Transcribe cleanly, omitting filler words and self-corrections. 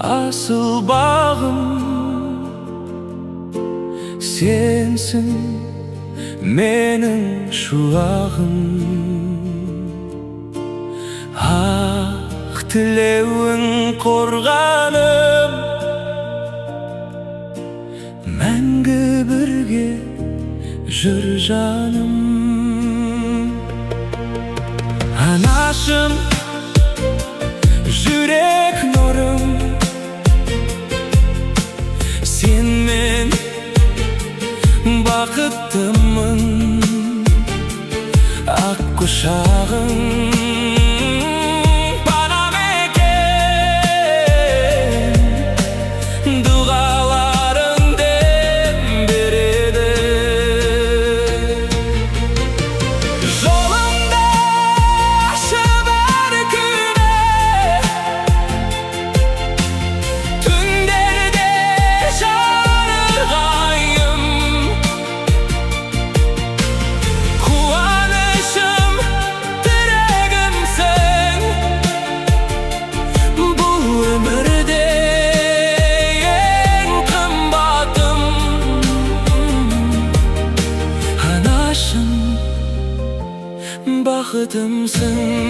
asıl bağım sensin, menin şuağım. Hak tilewin korganım, мәңгі бірге жүр жаным. Анашым, жүрек нұрым, сен мен бақыттымын. Ақ құшағың панам екен, дұғаларың дем береді. Жолыңда шыбар күні, түндерде жарығайым. Қуанышым, тірегімсің, бұл өмірде ең қымбатым. Анашым, бақытымсың.